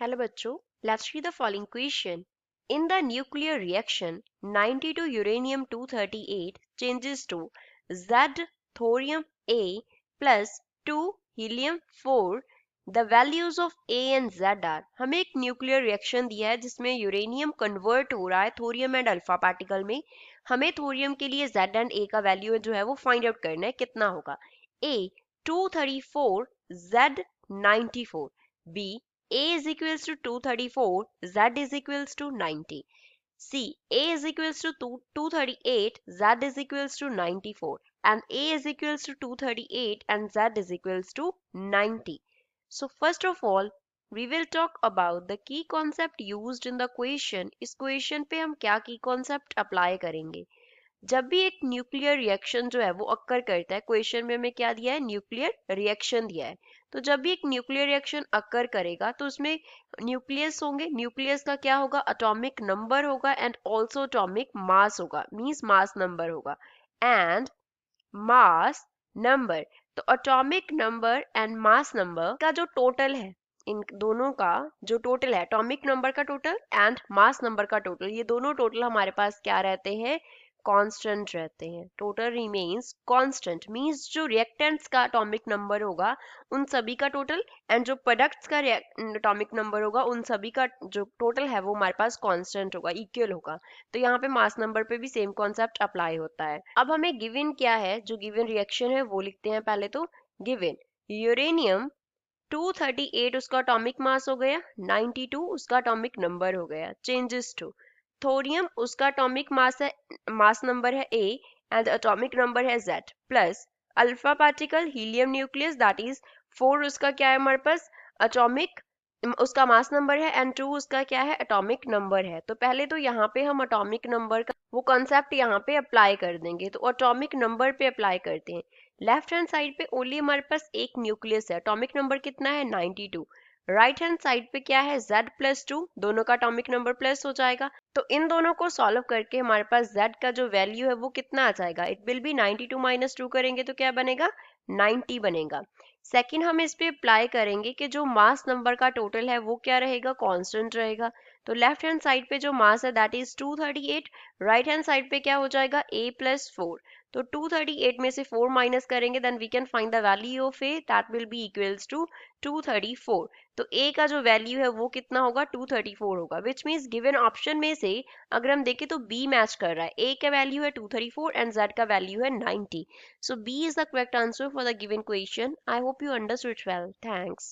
Hello बच्चों, let's read the following question. In the nuclear reaction, 92 uranium-238 changes to Z thorium A plus 2 helium-4. The values of A and Z are. हमें एक nuclear reaction दिया है जिसमें uranium convert हो रहा है thorium and alpha particle में. हमें थोरियम के लिए Z एंड A का वैल्यू जो है वो फाइंड आउट करना है, कितना होगा. A 234, Z 94. B A is equals to 234, Z is equals to 90. C. A is equals to 238, Z is equals to 94. And A is equals to 238 and Z is equals to 90. So first of all, we will talk about the key concept used in the question. इस question पे हम क्या key concept apply करेंगे. जब भी एक nuclear reaction जो है वो अक्कर करता है, क्वेश्चन में हमें क्या दिया है, न्यूक्लियर रिएक्शन दिया है. तो जब भी एक न्यूक्लियर रिएक्शन अक्कर करेगा तो उसमें न्यूक्लियस होंगे. न्यूक्लियस का क्या होगा, एटॉमिक नंबर होगा एंड ऑल्सो एटॉमिक मास होगा, मींस मास नंबर होगा एंड मास नंबर. तो atomic number and mass number का जो टोटल है, इन दोनों का जो टोटल है, एटॉमिक नंबर का टोटल एंड मास नंबर का टोटल, ये दोनों टोटल हमारे पास क्या रहते हैं, कांस्टेंट रहते हैं. टोटल रिमेन्स कांस्टेंट मींस जो रिएक्टेंट्स का एटॉमिक नंबर होगा उन सभी का टोटल एंड जो प्रोडक्ट्स का एटॉमिक नंबर होगा उन सभी का जो टोटल है वो हमारे पास कांस्टेंट होगा, इक्वल होगा. तो यहाँ पे मास नंबर पे भी सेम कॉन्सेप्ट अप्लाई होता है. अब हमें गिवन क्या है, जो गिवन रिएक्शन है वो लिखते हैं पहले. तो गिवन यूरेनियम 238 उसका एटॉमिक मास हो गया, 92 उसका एटॉमिक नंबर हो गया. चेंजेस टू थोरियम उसका एटॉमिक मास है, मास नंबर है A एंड एटॉमिक नंबर है Z plus alpha particle helium nucleus that is 4 उसका क्या है हमारे पास एटॉमिक, उसका मास नंबर है एंड 2 उसका क्या है एटॉमिक नंबर है. तो पहले तो यहाँ पे हम एटॉमिक नंबर का वो कॉन्सेप्ट यहाँ पे अप्लाई कर देंगे. तो एटॉमिक नंबर पे अप्लाई करते हैं. लेफ्ट हैंड साइड पे ओनली हमारे पास एक न्यूक्लियस है, एटॉमिक नंबर कितना है 92. राइट हैंड साइड पे क्या है Z प्लस 2, दोनों का एटॉमिक नंबर प्लस हो जाएगा. तो इन दोनों को सॉल्व करके हमारे पास Z का जो वैल्यू है वो कितना आ जाएगा, इट विल बी 92 माइनस 2 करेंगे तो क्या बनेगा, 90 बनेगा. सेकंड हम इस पे अप्लाई करेंगे कि जो मास नंबर का टोटल है वो क्या रहेगा, कांस्टेंट रहेगा. तो लेफ्ट हैंड साइड पे जो मास है that is 238, right hand side पे क्या हो जाएगा A प्लस 4. तो 238 में से 4 माइनस करेंगे then we can find the value of A that will be equals to 234. तो A का जो वैल्यू है वो कितना होगा, 234 होगा. विच मीन्स गिवन ऑप्शन में से अगर हम देखें तो B मैच कर रहा है. A का वैल्यू है 234 एंड Z का वैल्यू है 90. So B is the correct answer for the given question. I hope you understood well. Thanks.